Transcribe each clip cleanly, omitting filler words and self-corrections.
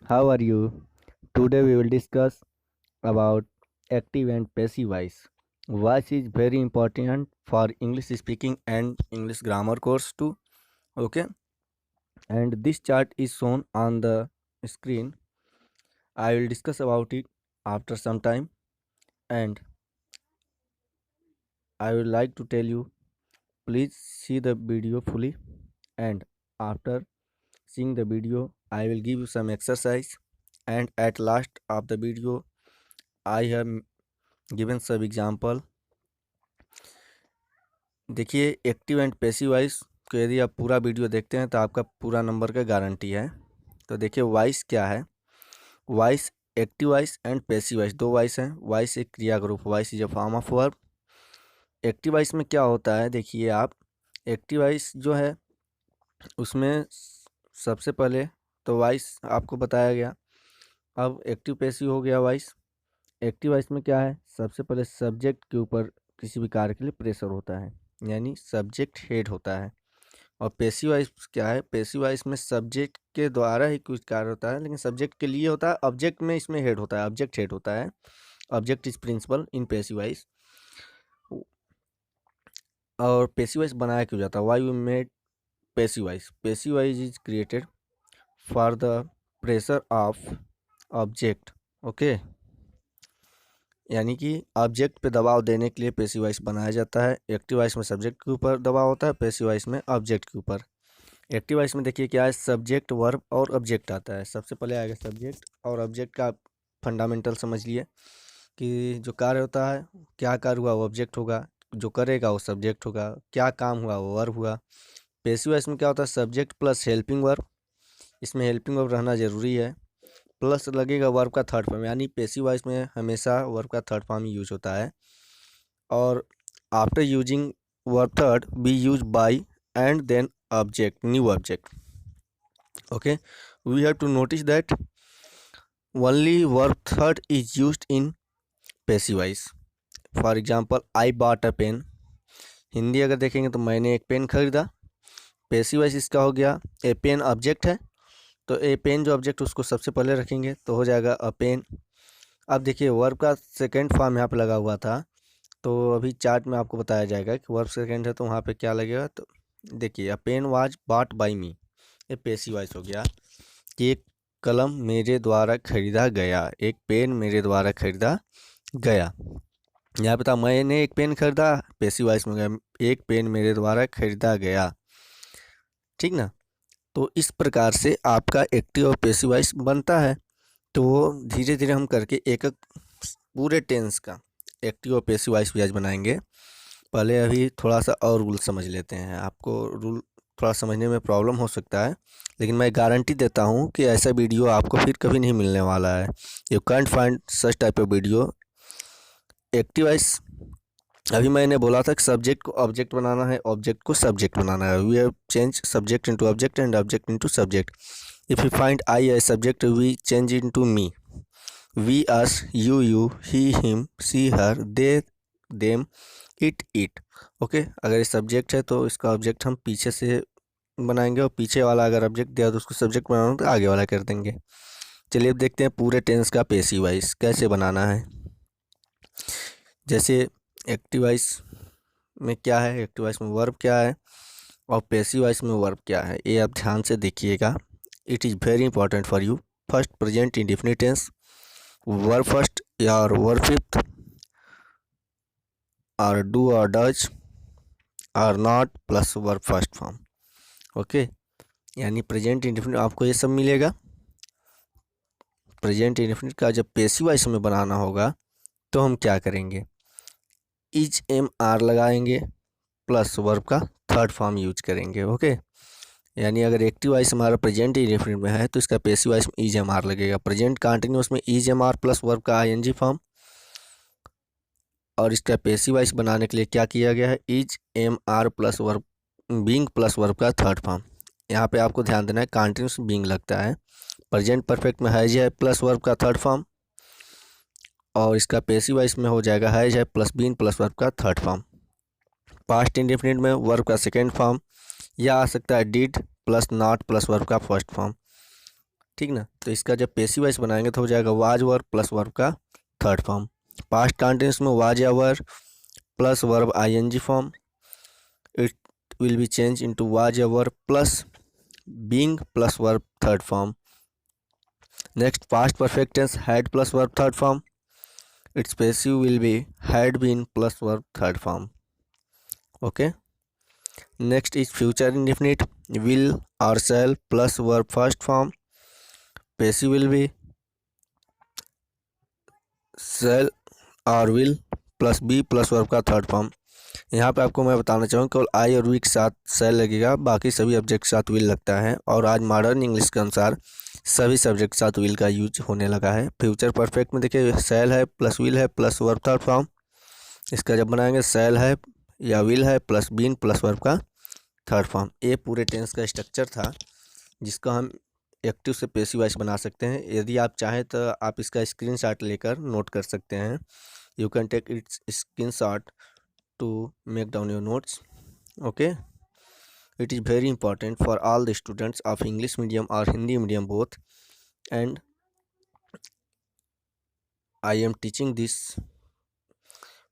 How are you? Today we will discuss about active and passive voice. Voice is very important for English speaking and English grammar course too. Okay, and this chart is shown on the screen. I will discuss about it after some time, and I would like to tell you please see the video fully, and after seeing the video I will give you some exercise, and at last of the video I have given some example. देखिए active and passive voice को यदि आप पूरा video देखते हैं तो आपका पूरा नंबर का गारंटी है। तो देखिए वॉइस क्या है। Voice active voice and passive voice दो वॉइस हैं। वॉइस एक क्रिया का रूप, voice is a form of verb. Active voice में क्या होता है, देखिए आप एक्टिव वॉइस जो है उसमें सबसे पहले तो वॉइस आपको बताया गया। अब एक्टिव पैसिव हो गया वॉइस। एक्टिव वॉइस में क्या है, सबसे पहले सब्जेक्ट के ऊपर किसी भी कार्य के लिए प्रेशर होता है, यानी सब्जेक्ट हेड होता है। और पैसिव वॉइस क्या है, पैसिव वॉइस में सब्जेक्ट के द्वारा ही कुछ कार्य होता है, लेकिन सब्जेक्ट के लिए होता है। ऑब्जेक्ट में इसमें हेड होता है, ऑब्जेक्ट हेड होता है। Object is principal in passive voice. और पैसिव वॉइस बनाया क्यों जाता है, why we made passive voice. Passive voice is created for the pressure of object. Okay, यानी कि ऑब्जेक्ट पे दबाव देने के लिए पैसिव वॉइस बनाया जाता है। एक्टिव वॉइस में सब्जेक्ट के ऊपर दबाव होता है, पैसिव वॉइस में ऑब्जेक्ट के ऊपर। एक्टिव वॉइस में देखिए क्या है, सब्जेक्ट वर्ब और ऑब्जेक्ट आता है। सबसे पहले आएगा सब्जेक्ट, और ऑब्जेक्ट का फंडामेंटल समझ लिए कि जो कार्य होता है, क्या कार्य हुआ वो ऑब्जेक्ट होगा, जो करेगा वो सब्जेक्ट होगा, क्या काम हुआ वो वर्ब हुआ। पैसिव वॉइस में क्या होता है, सब्जेक्ट प्लस हेल्पिंग वर्ब। इसमें हेल्पिंग वर्ब रहना जरूरी है, प्लस लगेगा वर्ब का थर्ड फॉर्म, यानी पैसिव वॉइस में हमेशा वर्ब का थर्ड फॉर्म यूज होता है। और after using verb third be use by and then object, new object. Okay, we have to notice that only verb third is used in passive voice. For example, I bought a pen. Hindi अगर देखेंगे तो मैंने एक pen खरीदा। Passive voice इसका हो गया, ए pen object है तो ए पेन जो ऑब्जेक्ट उसको सबसे पहले रखेंगे तो हो जाएगा अ पेन। अब देखिए वर्ब का सेकंड फॉर्म यहाँ पे लगा हुआ था, तो अभी चार्ट में आपको बताया जाएगा कि वर्ब सेकंड है तो वहाँ पे क्या लगेगा। तो देखिए अ पेन वाज बॉट बाय मी, ये पैसिव वॉइस हो गया कि एक कलम मेरे द्वारा खरीदा गया, एक पेन मेरे द्वारा खरीदा गया। यहाँ पे था मैंने एक पेन खरीदा, पैसिव वॉइस में गया एक पेन मेरे द्वारा खरीदा गया। ठीक ना। तो इस प्रकार से आपका एक्टिव और पैसिव वॉइस बनता है। तो धीरे धीरे हम करके एक एक पूरे टेंस का एक्टिव और पैसिव वॉइस भी आज बनाएंगे। पहले अभी थोड़ा सा और रूल समझ लेते हैं। आपको रूल थोड़ा समझने में प्रॉब्लम हो सकता है, लेकिन मैं गारंटी देता हूँ कि ऐसा वीडियो आपको फिर कभी नहीं मिलने वाला है। You can't find such type of video. Active voice अभी मैंने बोला था कि सब्जेक्ट को ऑब्जेक्ट बनाना है, ऑब्जेक्ट को सब्जेक्ट बनाना है। We have change subject into object and object into subject. If you find I as subject we change into me, we us, you he him she her they them it. Okay, अगर ये subject है तो इसका object हम पीछे से बनाएंगे, और पीछे वाला अगर ऑब्जेक्ट दिया तो उसको सब्जेक्ट बनाना तो आगे वाला कर देंगे। चलिए अब देखते हैं पूरे टेंस का पैसिव वॉइस कैसे बनाना है। जैसे एक्टिव वॉइस में क्या है, एक्टिव वॉइस में वर्ब क्या है और पैसिव वॉइस में वर्ब क्या है, ये आप ध्यान से देखिएगा। It is very important for you. First present indefinite tense, verb first या वर्ब फिफ्थ, और डू और डज, और not plus verb first form. Okay, यानी प्रेजेंट इंडेफिनिट आपको ये सब मिलेगा। प्रेजेंट इंडेफिनिट का जब पैसिव वॉइस में बनाना होगा तो हम क्या करेंगे, इज एम आर लगाएंगे प्लस वर्ब का थर्ड फॉर्म यूज करेंगे। ओके, यानी अगर एक्टिव वॉइस हमारा प्रेजेंट इंडेफिनिट में है तो इसका पैसिव वॉइस में इज एम आर लगेगा। प्रेजेंट कंटिन्यूअस में is am are plus verb का आईएनजी फॉर्म, और इसका पैसिव वॉइस बनाने के लिए क्या किया गया है, is am are plus verb being plus verb का थर्ड फॉर्म। यहाँ पे आपको ध्यान देना है कंटिन्यूस बीइंग लगता है। प्रेजेंट परफेक्ट में हैज है प्लस वर्ब का थर्ड फॉर्म, और इसका पैसिव वॉइस में हो जाएगा हैज है प्लस बीन प्लस वर्ब का थर्ड फॉर्म। पास्ट इंडेफिनिट में वर्ब का सेकेंड फॉर्म, या आ सकता है did plus not plus verb का फर्स्ट फॉर्म। ठीक ना। तो इसका जब पेसिव वॉइस बनाएंगे तो हो जाएगा वाज वर प्लस वर्ब का थर्ड फॉर्म। पास्ट कंटिन्यूस में वाज या were plus verb ING form, it will be change into was या were plus being plus verb third form. Next past perfect tense had plus verb third form, its passive will be had been plus verb third form. Okay, next is future indefinite, will or shall plus verb first form, passive will be shall or will plus be plus verb का third form. यहाँ पे आपको मैं बताना चाहूँ केवल आई और we के साथ सेल लगेगा, बाकी सभी ऑब्जेक्ट के साथ विल लगता है। और आज मॉडर्न इंग्लिश के अनुसार सभी सब्जेक्ट के साथ विल का यूज होने लगा है। फ्यूचर परफेक्ट में देखिए सेल है प्लस विल है प्लस वर्ब थर्ड फॉर्म। इसका जब बनाएंगे सेल है या विल है प्लस बीन प्लस वर्ब का थर्ड फॉर्म। ये पूरे टेंस का स्ट्रक्चर था जिसका हम एक्टिव से पेसिव वॉइस बना सकते हैं। यदि आप चाहें तो आप इसका स्क्रीनशॉट लेकर नोट कर सकते हैं। You can take its screenshot to make down your notes. Okay, it is very important for all the students of English medium or Hindi medium both, and I am teaching this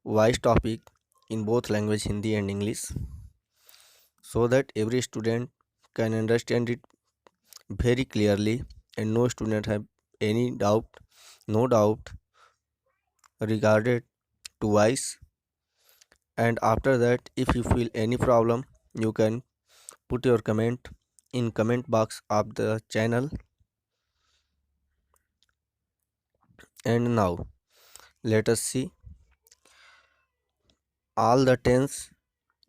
voice topic in both language Hindi and English so that every student can understand it very clearly and no student have any doubt, no doubt regarded to voice. And after that, if you feel any problem, you can put your comment in comment box of the channel. And now let us see all the tense,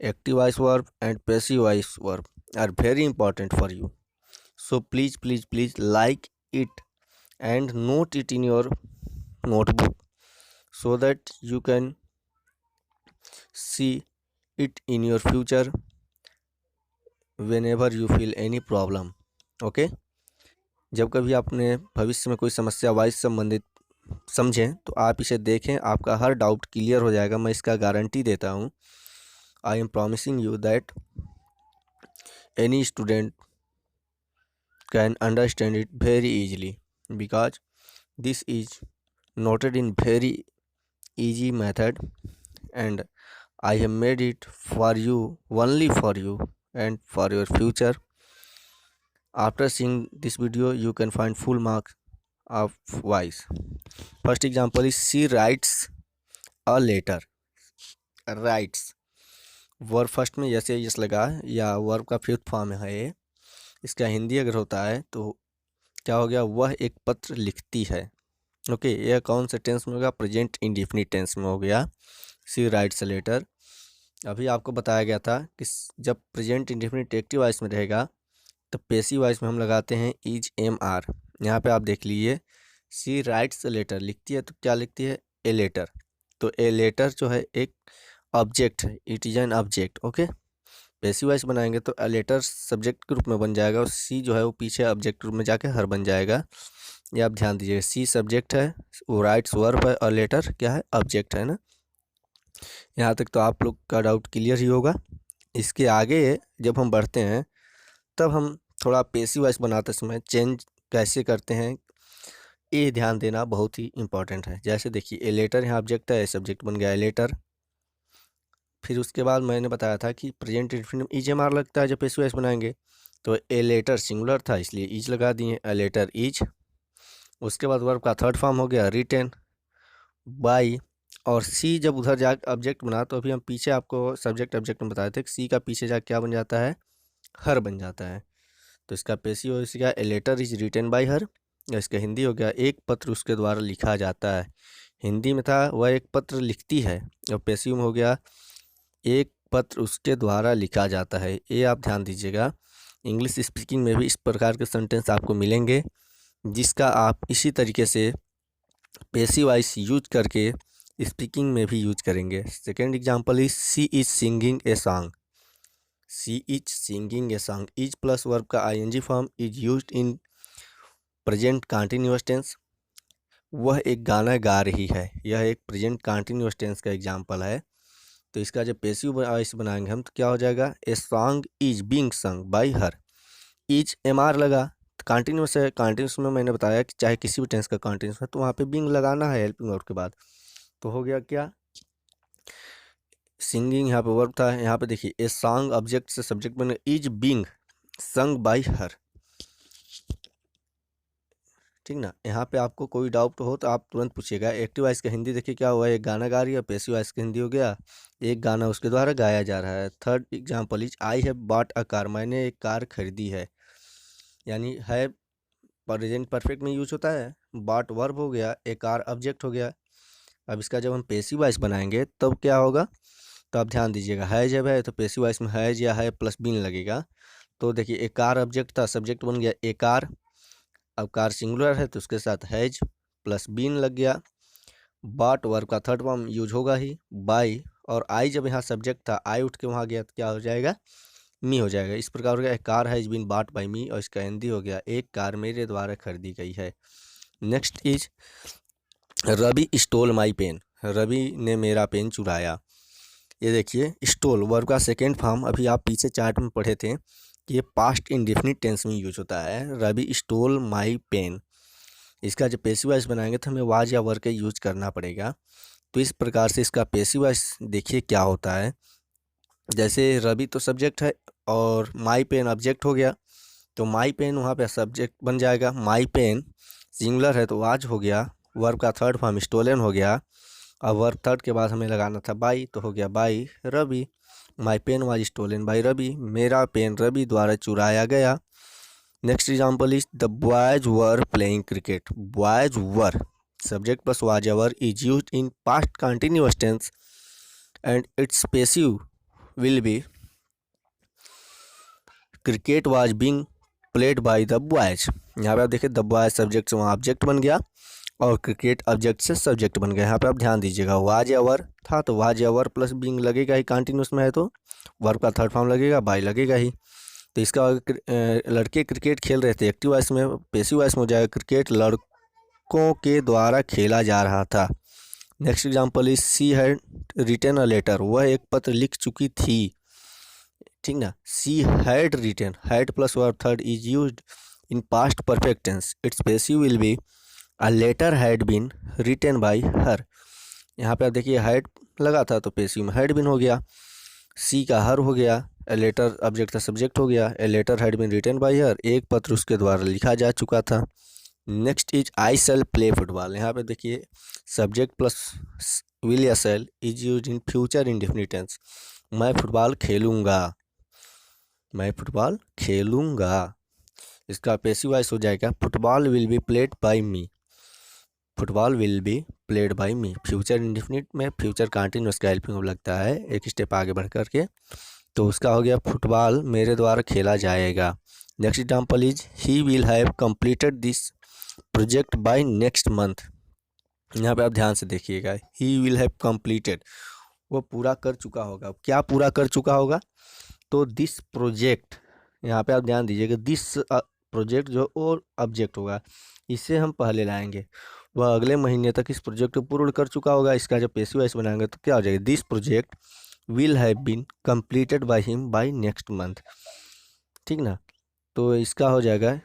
active voice verb and passive voice verb are very important for you. So please like it and note it in your notebook so that you can see it in your future whenever you feel any problem. Okay, जब कभी आपने भविष्य में कोई समस्या voice संबंधित समझें तो आप इसे देखें, आपका हर डाउट क्लियर हो जाएगा, मैं इसका गारंटी देता हूँ। I am promising you that any student can understand it very easily because this is noted in very easy method and I have made it for you, only for you and for your future. After seeing this video you can find full marks of voice. First example is she writes a letter. Writes verb first में yes yes लगा या verb का fifth form है ये। इसका हिंदी अगर होता है तो क्या हो गया, वह एक पत्र लिखती है। ओके, यह कौन से टेंस में होगा, प्रेजेंट इंडेफिनिट टेंस में हो गया। सी राइट्स अ लेटर। अभी आपको बताया गया था कि जब प्रेजेंट इंडेफिनिट एक्टिव वॉइस में रहेगा तो पेसिव वॉइस में हम लगाते हैं इज एम आर। यहाँ पे आप देख लीजिए सी राइट्स अ लेटर लिखती है तो क्या लिखती है, ए लेटर। तो ए लेटर जो है एक ऑब्जेक्ट है, it is an object. Okay, passive voice बनाएंगे तो अ लेटर सब्जेक्ट के रूप में बन जाएगा और सी जो है वो पीछे ऑब्जेक्ट रूप में जाके हर बन जाएगा। ये आप ध्यान दीजिए, सी सब्जेक्ट है, वो राइट्स वर्ब है और लेटर क्या है, ऑब्जेक्ट है ना। यहाँ तक तो आप लोग का डाउट क्लियर ही होगा। इसके आगे जब हम बढ़ते हैं तब हम थोड़ा पेसिव वॉइस बनाते समय चेंज कैसे करते हैं ये ध्यान देना बहुत ही इंपॉर्टेंट है। जैसे देखिए ए लेटर यहाँ ऑब्जेक्ट है, सब्जेक्ट बन गया ए लेटर। फिर उसके बाद मैंने बताया था कि प्रेजेंट इंडेफिनिट में इज एम आर लगता है जब पेसिव वॉइस बनाएंगे, तो ए लेटर सिंगुलर था इसलिए इज लगा दिए, ए लेटर इज। उसके बाद वर्ब का थर्ड फॉर्म हो गया रिटेन बाई, और सी जब उधर जा ऑब्जेक्ट बना तो अभी हम पीछे आपको सब्जेक्ट ऑब्जेक्ट में बताए थे कि सी का पीछे जा क्या बन जाता है, हर बन जाता है। तो इसका पेसिव हो गया a letter is written by her, या इसका हिंदी हो गया एक पत्र उसके द्वारा लिखा जाता है। हिंदी में था वह एक पत्र लिखती है, और पेसिव में हो गया एक पत्र उसके द्वारा लिखा जाता है। ये आप ध्यान दीजिएगा, इंग्लिश स्पीकिंग में भी इस प्रकार के सेंटेंस आपको मिलेंगे जिसका आप इसी तरीके से पेसिव वॉइस यूज करके स्पीकिंग में भी यूज करेंगे। Second example is she is singing a song. She is singing a song, is plus verb का ING form is used in present continuous tense. वह एक गाना गा रही है, यह एक प्रेजेंट कंटिन्यूअस टेंस का एग्जाम्पल है। तो इसका जब पेसिव वॉइस बनाएंगे हम तो क्या हो जाएगा, a song is being sung by her. Is am are लगा कंटिन्यूस है, कंटिन्यूस में मैंने बताया कि चाहे किसी भी टेंस का कंटिन्यूस है तो वहाँ पे बीइंग लगाना है हेल्पिंग वर्ब के बाद। तो हो गया क्या, सिंगिंग यहाँ पे वर्ब था। यहाँ पे देखिए ए सॉन्ग ऑब्जेक्ट से सब्जेक्ट बने, इज बीइंग संग बाय हर। ठीक ना, यहाँ पे आपको कोई डाउट हो तो आप तुरंत पूछिएगा। एक्टिव वॉइस का हिंदी देखिए क्या हुआ, एक गाना गा रही है। पैसिव वॉइस का हिंदी हो गया एक गाना उसके द्वारा गाया जा रहा है। Third example is I have bought a car, मैंने एक कार खरीदी है। यानी है प्रेजेंट परफेक्ट में यूज होता है, बॉट वर्ब हो गया, ए कार ऑब्जेक्ट हो गया। अब इसका जब हम पैसिव वॉइस बनाएंगे तब क्या होगा, तो आप ध्यान दीजिएगा। है जब है तो पैसिव वॉइस में हैज या है प्लस बीन लगेगा। तो देखिए ए कार ऑब्जेक्ट था, सब्जेक्ट बन गया ए कार। अब कार सिंगुलर है तो उसके साथ हैज प्लस बीन लग गया। बॉट वर्ब का थर्ड फॉर्म यूज होगा ही, बाई। और आई जब यहाँ सब्जेक्ट था, आई उठ के वहाँ गया तो क्या हो जाएगा, मी हो जाएगा। इस प्रकार हो गया car has been bought by me, और इसका हिंदी हो गया एक कार मेरे द्वारा खरीदी गई है। Next is Ravi stole my pen, Ravi ने मेरा पेन चुराया। ये देखिए स्टोल वर्ब का सेकेंड फॉर्म अभी आप पीछे चार्ट में पढ़े थे कि ये पास्ट इंडेफिनिट टेंस में यूज होता है। रवि स्टोल माई पेन, इसका जब पैसिव वॉइस बनाएंगे तो हमें वाज या वर का यूज करना पड़ेगा। तो इस प्रकार से इसका पैसिव वॉइस देखिए क्या होता है। जैसे रवि तो सब्जेक्ट है और माई पेन ऑब्जेक्ट हो गया, तो माई पेन वहाँ पे सब्जेक्ट बन जाएगा। माई पेन सिंगुलर है तो वाज हो गया, वर्ब का थर्ड फॉर्म स्टोलन हो गया। अब वर्ब थर्ड के बाद हमें लगाना था बाई, तो हो गया by Ravi. My pen was stolen by Ravi, मेरा पेन रवि द्वारा चुराया गया। Next example is the boys were playing cricket, boys were subject plus was ever is used in past continuous tense and its passive will be cricket was being played by the boys। यहाँ पे आप देखिए the boys subject से वहाँ object बन गया और cricket object से सब्जेक्ट बन गया। यहाँ पे आप ध्यान दीजिएगा, वाज एवर था तो वाज एवर प्लस बीइंग लगेगा ही, कंटिन्यूस में है तो वर्ब का थर्ड फॉर्म लगेगा, बाय लगेगा ही। तो इसका लड़के क्रिकेट खेल रहे थे, एक्टिव वॉइस में, पैसिव वॉइस में हो जाएगा क्रिकेट लड़कों के द्वारा खेला जा रहा था। Next example is she had written a letter, वह एक पत्र लिख चुकी थी। ठीक ना, she had written, had plus verb third is used in past perfect tense, its passive will be a letter had been written by her. यहाँ पे आप देखिए हैड लगा था तो पैसिव में हैड बीन हो गया, सी का हर हो गया, ए लेटर ऑब्जेक्ट का सब्जेक्ट हो गया, a letter had been written by her, एक पत्र उसके द्वारा लिखा जा चुका था। Next is I shall play football, यहाँ पे देखिए सब्जेक्ट प्लस विल या shall is use in future indefinite tense, मैं फुटबॉल खेलूंगा, मैं फुटबॉल खेलूंगा। इसका पैसिव वॉइस हो जाएगा football will be played by me, football will be played by me. Future indefinite में फ्यूचर कंटिन्यूअस का हेल्पिंग लगता है एक स्टेप आगे बढ़ करके, तो उसका हो गया फुटबॉल मेरे द्वारा खेला जाएगा। Next example is he will have completed this project by next month. यहाँ पे आप ध्यान से देखिएगा, ही विल हैव कंप्लीटेड, वो पूरा कर चुका होगा। क्या पूरा कर चुका होगा, तो दिस प्रोजेक्ट, यहाँ पे आप ध्यान दीजिएगा, दिस प्रोजेक्ट जो और ऑब्जेक्ट होगा इसे हम पहले लाएंगे, वह अगले महीने तक इस प्रोजेक्ट को पूर्ण कर चुका होगा। इसका जब पैसिव वॉइस बनाएंगे तो क्या हो जाएगा, this project will have been completed by him by next month. ठीक ना, तो इसका हो जाएगा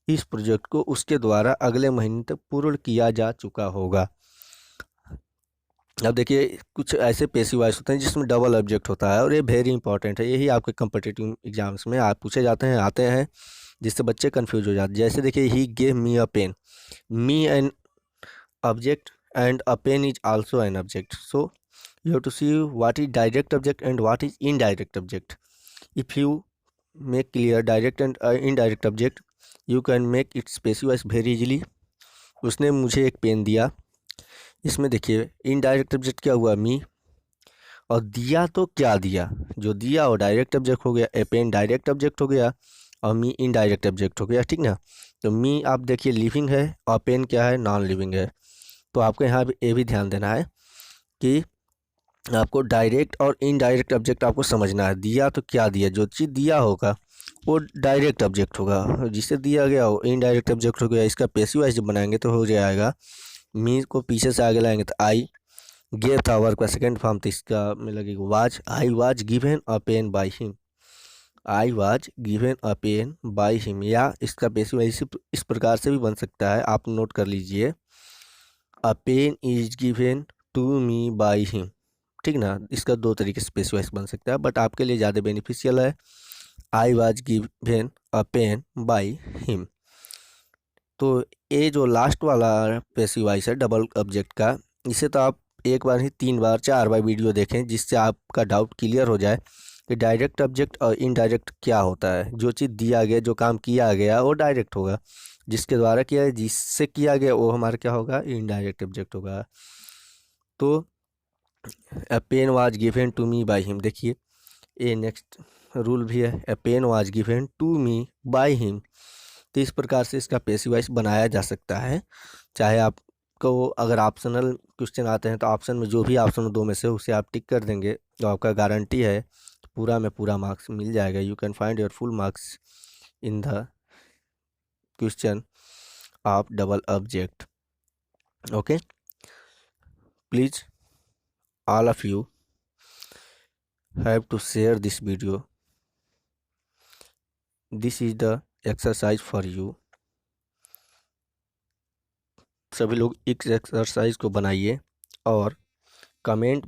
इस प्रोजेक्ट को उसके द्वारा अगले महीने तक पूर्ण किया जा चुका होगा। अब देखिए कुछ ऐसे पैसिव वॉइस होते हैं जिसमें डबल ऑब्जेक्ट होता है और ये वेरी इंपॉर्टेंट है, यही आपके कम्पिटिटिव एग्जाम्स में आप पूछे जाते हैं, आते हैं, जिससे बच्चे कंफ्यूज हो जाते हैं। जैसे देखिए he gave me a pen, me an object and a pen is also an object, so you have to see what is direct object and what is indirect object. If you make clear direct and indirect object you can make its passive voice very easily. उसने मुझे एक pen दिया, इसमें देखिए indirect object क्या हुआ, मी, और दिया तो क्या दिया, जो दिया वो डायरेक्ट ऑब्जेक्ट हो गया, ए पेन डायरेक्ट ऑब्जेक्ट हो गया और मी इनडायरेक्ट ऑब्जेक्ट हो गया। ठीक ना, तो मी आप देखिए लिविंग है और पेन क्या है, नॉन लिविंग है। तो आपको यहाँ ये भी ध्यान देना है कि आपको डायरेक्ट और इनडायरेक्ट ऑब्जेक्ट आपको समझना है। दिया तो क्या दिया, जो चीज़ दिया होगा वो डायरेक्ट ऑब्जेक्ट होगा, जिसे दिया गया वो इनडायरेक्ट ऑब्जेक्ट हो गया। इसका पैसिव वॉइस जब बनाएंगे तो हो जाएगा, मी को पीछे से आगे लाएंगे तो आई, गेव था वर्ब का सेकंड फॉर्म, तो इसका में लगेगा was, I was given a pen by him, I was given a pen by him, या इसका पैसिव वॉइस इस प्रकार से भी बन सकता है, आप नोट कर लीजिए। A pen is given to me by him, ठीक ना। इसका दो तरीके से पैसिव वॉइस बन सकता है, बट आपके लिए ज़्यादा बेनिफिशियल है I was given a pen by him. तो ये जो लास्ट वाला पैसिव वॉइस है डबल ऑब्जेक्ट का, इसे तो आप एक बार ही 3 बार 4 बार वीडियो देखें, जिससे आपका डाउट क्लियर हो जाए कि डायरेक्ट ऑब्जेक्ट और इनडायरेक्ट क्या होता है। जो चीज़ दिया गया, जो काम किया गया वो डायरेक्ट होगा, जिसके द्वारा किया, जिससे किया गया वो हमारा क्या होगा, इनडायरेक्ट ऑब्जेक्ट होगा। तो a pen was given to me by him, देखिए ये नेक्स्ट रूल भी है, a pen was given to me by him. तो इस प्रकार से इसका पैसिव वॉइस बनाया जा सकता है। चाहे आपको अगर ऑप्शनल क्वेश्चन आते हैं तो ऑप्शन में जो भी ऑप्शन दो में से उसे आप टिक कर देंगे तो आपका गारंटी है पूरा में पूरा मार्क्स मिल जाएगा। You can find your full marks in the question of double object. Okay, please all of you have to share this video. This is the exercise for you. सभी लोग इस एक्सरसाइज को बनाइए और कमेंट